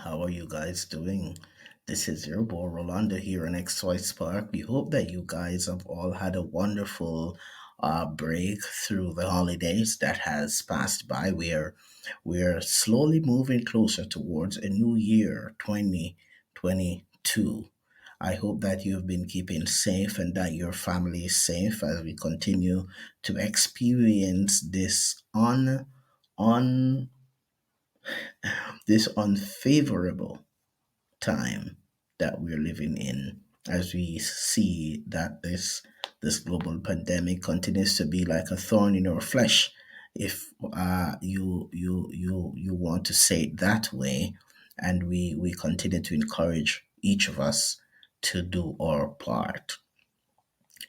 How are you guys doing? This is your boy Rolando here in XY Spark. We hope that you guys have all had a wonderful break through the holidays that has passed by. We're slowly moving closer towards a new year, 2022. I hope that you've been keeping safe and that your family is safe as we continue to experience on this unfavorable time that we're living in as we see that this global pandemic continues to be like a thorn in our flesh if you want to say it that way, and we continue to encourage each of us to do our part.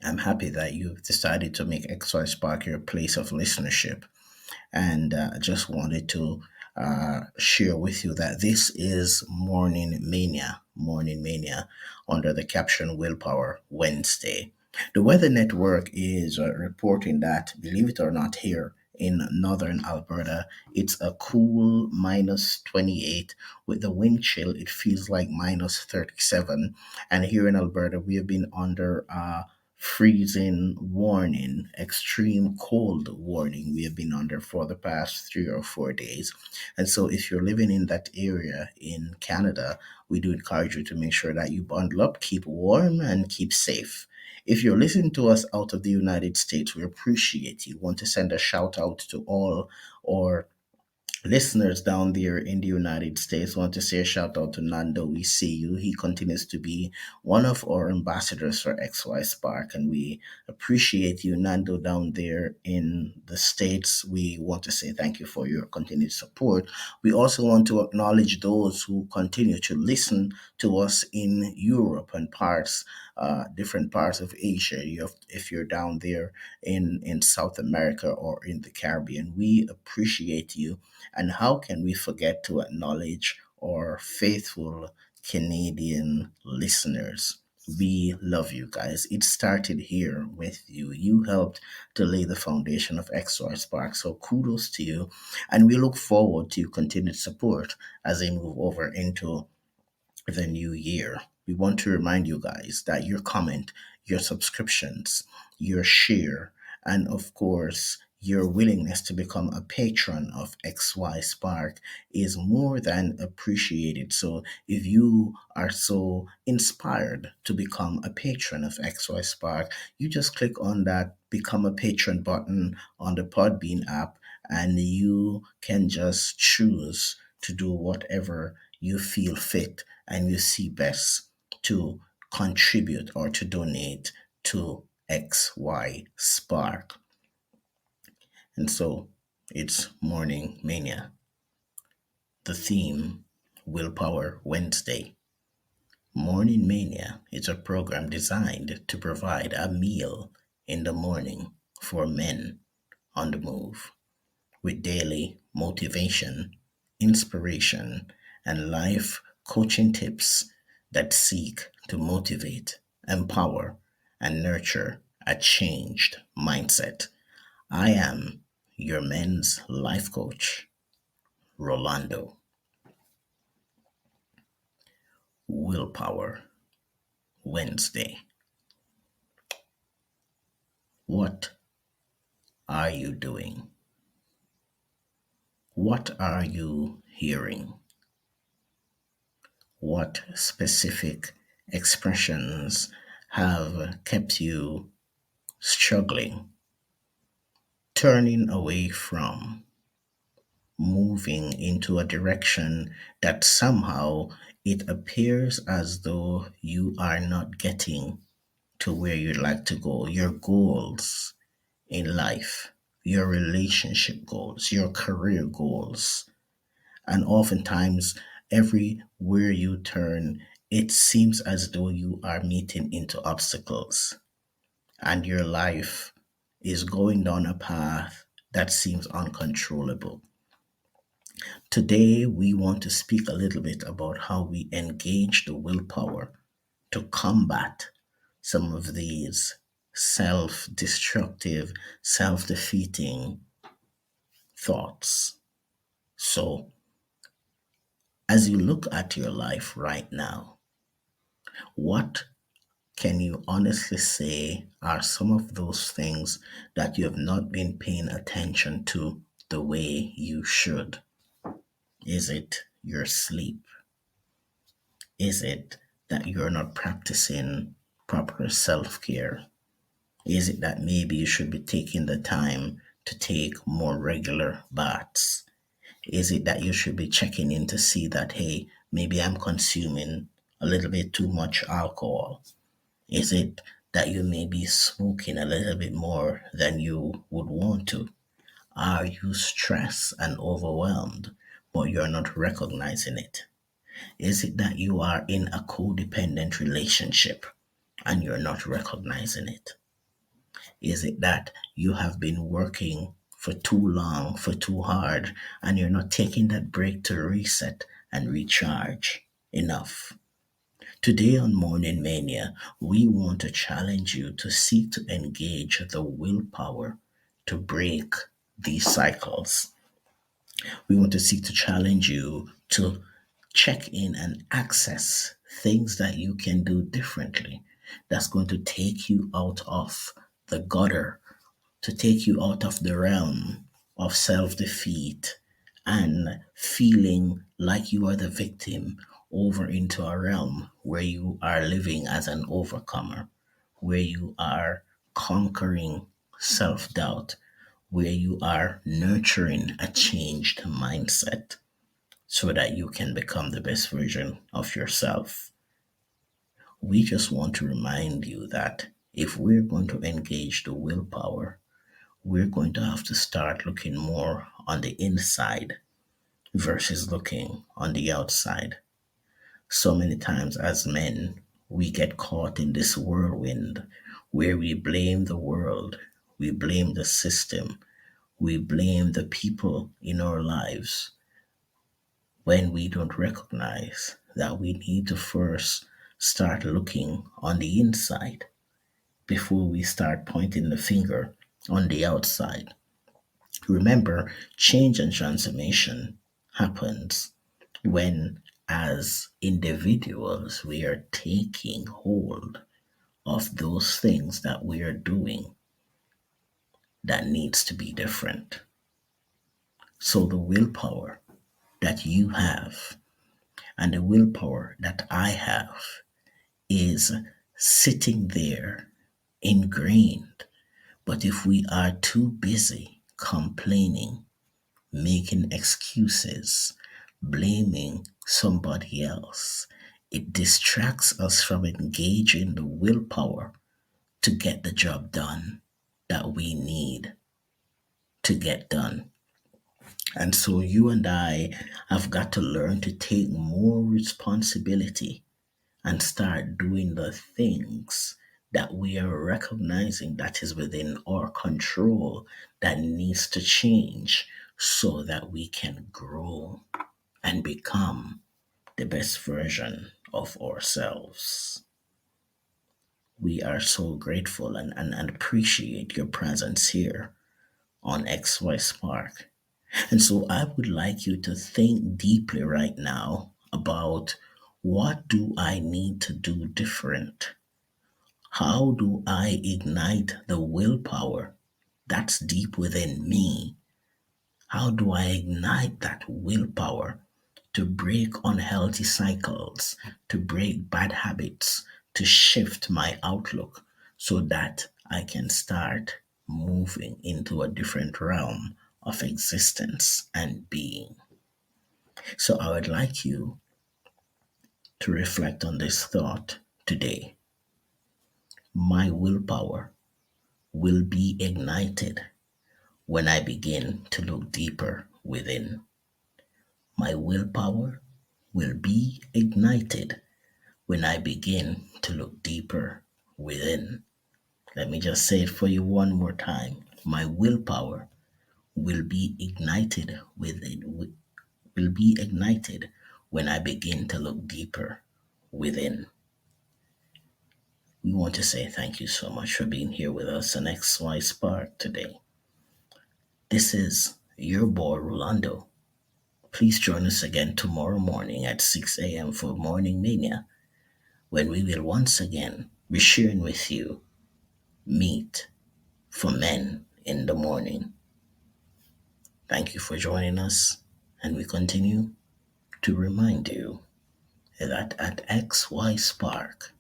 I'm happy that you've decided to make XY Spark your place of listenership, and just wanted to share with you that this is Morning Mania, under the caption Willpower Wednesday. The Weather Network is reporting that, believe it or not, here in northern Alberta, it's a cool minus 28. With the wind chill, it feels like minus 37. And here in Alberta, we have been under freezing warning, extreme cold warning we have been under for the past 3 or 4 days. And so, if you're living in that area in Canada, we do encourage you to make sure that you bundle up, keep warm, and keep safe. If you're listening to us out of the United States, we appreciate you. Want to send a shout out to all our listeners down there in the United States. Want to say a shout out to Nando. We see you. He continues to be one of our ambassadors for XY Spark, and we appreciate you, Nando, down there in the States. We want to say thank you for your continued support. We also want to acknowledge those who continue to listen to us in Europe and different parts of Asia. If you're down there in South America or in the Caribbean, we appreciate you. And how can we forget to acknowledge our faithful Canadian listeners? We love you guys. It started here with you. You helped to lay the foundation of XY Spark. So kudos to you. And we look forward to your continued support as they move over into the new year. We want to remind you guys that your comment, your subscriptions, your share, and of course, your willingness to become a patron of XY Spark is more than appreciated. So, if you are so inspired to become a patron of XY Spark, you just click on that Become a Patron button on the Podbean app, and you can just choose to do whatever you feel fit and you see best to contribute or to donate to XY Spark. And so it's Morning Mania. The theme, Willpower Wednesday. Morning Mania is a program designed to provide a meal in the morning for men on the move, with daily motivation, inspiration, and life coaching tips that seek to motivate, empower, and nurture a changed mindset. I am your men's life coach, Rolando. Willpower Wednesday. What are you doing? What are you hearing? What specific expressions have kept you struggling, turning away from, moving into a direction that somehow it appears as though you are not getting to where you'd like to go, your goals in life, your relationship goals, your career goals. And oftentimes, everywhere you turn, it seems as though you are meeting into obstacles and your life is going down a path that seems uncontrollable. Today, we want to speak a little bit about how we engage the willpower to combat some of these self destructive, self defeating thoughts. So, As you look at your life right now, what can you honestly say are some of those things that you have not been paying attention to the way you should? Is it your sleep? Is it that you're not practicing proper self care? Is it that maybe you should be taking the time to take more regular baths? Is it that you should be checking in to see that, hey, maybe I'm consuming a little bit too much alcohol? Is it that you may be smoking a little bit more than you would want to? Are you stressed and overwhelmed, but you're not recognizing it? Is it that you are in a codependent relationship and you're not recognizing it? Is it that you have been working for too long, for too hard, and you're not taking that break to reset and recharge enough? Today on Morning Mania, we want to challenge you to seek to engage the willpower to break these cycles. We want to seek to challenge you to check in and access things that you can do differently that's going to take you out of the gutter, to take you out of the realm of self defeat and feeling like you are the victim over into a realm where you are living as an overcomer, where you are conquering self doubt, where you are nurturing a changed mindset so that you can become the best version of yourself. We just want to remind you that if we're going to engage the willpower, we're going to have to start looking more on the inside versus looking on the outside. So many times as men, we get caught in this whirlwind where we blame the world, we blame the system, we blame the people in our lives when we don't recognize that we need to first start looking on the inside before we start pointing the finger on the outside. Remember, change and transformation happens when, as individuals, we are taking hold of those things that we are doing that needs to be different. So, the willpower that you have and the willpower that I have is sitting there ingrained. But if we are too busy complaining, making excuses, blaming somebody else, it distracts us from engaging the willpower to get the job done that we need to get done. And so you and I have got to learn to take more responsibility and start doing the things that we are recognizing that is within our control that needs to change so that we can grow and become the best version of ourselves. We are so grateful and appreciate your presence here on XY Spark. And so I would like you to think deeply right now about what do I need to do different? How do I ignite the willpower that's deep within me? How do I ignite that willpower to break unhealthy cycles, to break bad habits, to shift my outlook so that I can start moving into a different realm of existence and being? So I would like you to reflect on this thought today. My willpower will be ignited when I begin to look deeper within. My willpower will be ignited when I begin to look deeper within. Let me just say it for you one more time. My willpower will be ignited will be ignited when I begin to look deeper within. We want to say thank you so much for being here with us on XY Spark today. This is your boy Rolando Please join us again tomorrow morning at 6 a.m. for Morning Mania, when we will once again be sharing with you Meat for Men in the Morning. Thank you for joining us, and we continue to remind you that at XY Spark,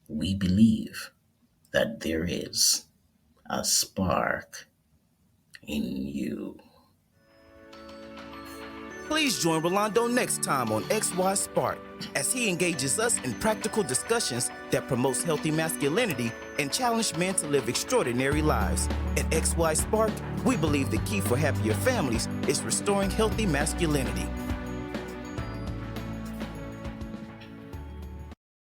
we believe that there is a spark in you. Please join Rolando next time on XY Spark as he engages us in practical discussions that promotes healthy masculinity and challenge men to live extraordinary lives. At XY Spark, we believe the key for happier families is restoring healthy masculinity.